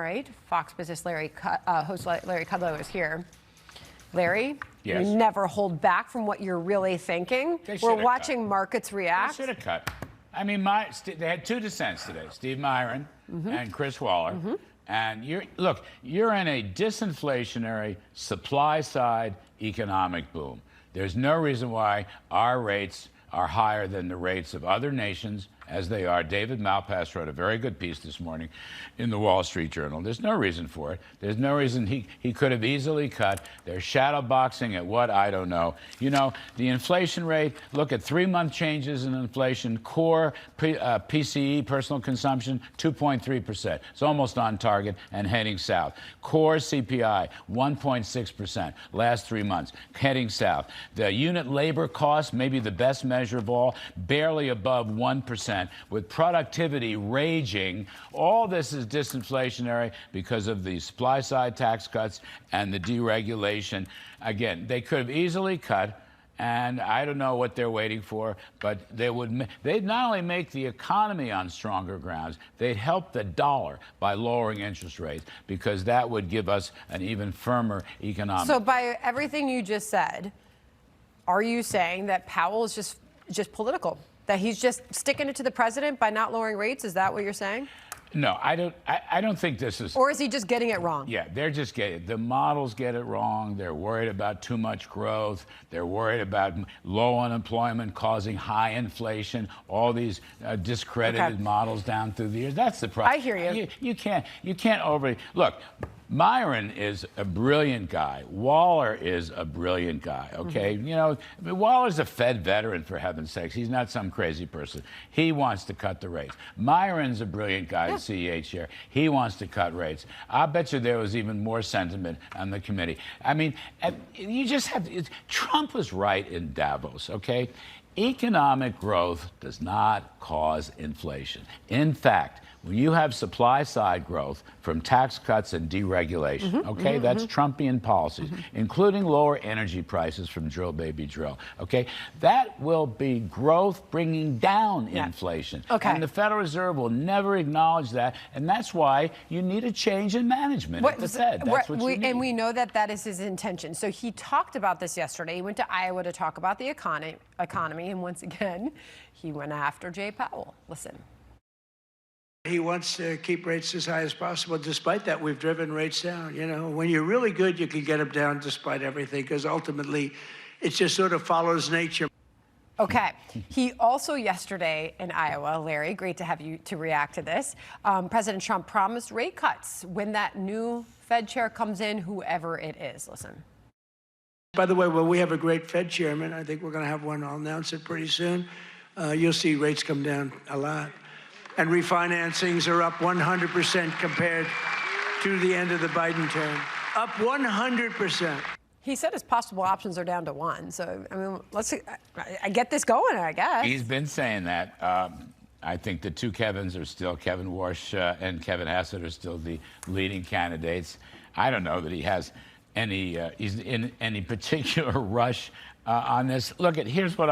right? Fox Business host Larry Kudlow is here. Larry, yes. You never hold back from what you're really thinking. We're watching markets react. They should have cut. I mean, they had two dissents today, Steve Myron and Chris Waller. And you're in a disinflationary supply-side economic boom. There's no reason why our rates are higher than the rates of other nations as they are. David Malpass wrote a very good piece this morning in the Wall Street Journal. There's no reason for it. There's no reason he could have easily cut. They're shadow boxing at what? I don't know. You know, the inflation rate, look at 3-month changes in inflation. Core PCE, personal consumption, 2.3%. It's almost on target and heading south. Core CPI, 1.6%. Last 3 months, heading south. The unit labor cost, maybe the best measure of all, barely above 1%. With productivity raging. All this is disinflationary because of the supply-side tax cuts and the deregulation. Again, they could have easily cut, and I don't know what they're waiting for, but they'd not only make the economy on stronger grounds, they'd help the dollar by lowering interest rates, because that would give us an even firmer economic. So by everything you just said, are you saying that Powell is just political? That he's just sticking it to the president by not lowering rates? Is that what you're saying? No, I don't think this is. Or is he just getting it wrong? Yeah, they're just getting the models get it wrong. They're worried about too much growth. They're worried about low unemployment causing high inflation. All these discredited models down through the years. That's the problem. I hear you. You can't overly look. Myron is a brilliant guy. Waller is a brilliant guy, okay? You know, Waller's a Fed veteran, for heaven's sakes. He's not some crazy person. He wants to cut the rates. Myron's a brilliant guy, the CEH chair. He wants to cut rates. I bet you there was even more sentiment on the committee. I mean, you just have to, Trump was right in Davos, okay? Economic growth does not cause inflation. In fact, when you have supply-side growth from tax cuts and deregulation, that's Trumpian policies, including lower energy prices from drill, baby, drill, okay? That will be growth bringing down inflation. And the Federal Reserve will never acknowledge that, and that's why you need a change in management at the Fed. That's what you need. And we know that that is his intention. So he talked about this yesterday. He went to Iowa to talk about the economy, and once again, he went after Jay Powell. Listen. He wants to keep rates as high as possible. Despite that, we've driven rates down. You know, when you're really good, you can get them down despite everything, because ultimately it just sort of follows nature. Okay. He also yesterday in Iowa, Larry, great to have you to react to this. President Trump promised rate cuts when that new Fed chair comes in, whoever it is. Listen. By the way, well, we have a great Fed chairman. I think we're going to have one. I'll announce it pretty soon. You'll see rates come down a lot. And refinancings are up 100% compared to the end of the Biden term. Up 100%. He said his possible options are down to 1. So, I mean, let's see. I get this going, I guess. He's been saying that. I think the two Kevins are still, Kevin Warsh and Kevin Hassett are still the leading candidates. I don't know that he has he's in any particular rush on this. Look, here's what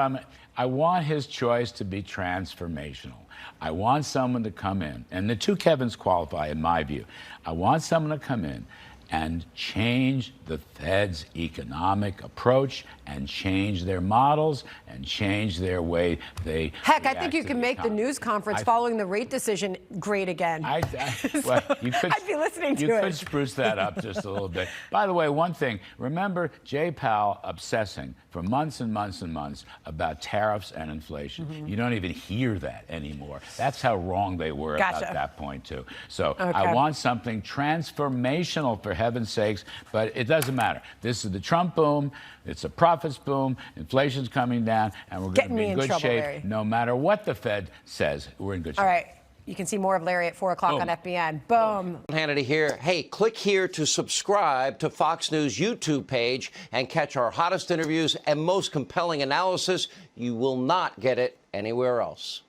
I want his choice to be transformational. I want someone to come in, and the two Kevins qualify in my view. I want someone to come in and change the Fed's economic approach and change their models and change their way they Heck, I think you can make the news conference following the rate decision great again. Well, you could, I'd be listening to it. You could spruce that up just a little bit. By the way, one thing, remember Jay Powell obsessing for months and months and months about tariffs and inflation. You don't even hear that anymore. That's how wrong they were about that point, too. So I want something transformational, for heaven's sakes, but it doesn't matter. This is the Trump boom. It's a profits boom. Inflation's coming down, and we're going to be in good shape, Larry. No matter what the Fed says. We're in good shape. All right. You can see more of Larry at 4 o'clock on FBN. Boom. Hannity here. Hey, click here to subscribe to Fox News YouTube page and catch our hottest interviews and most compelling analysis. You will not get it anywhere else.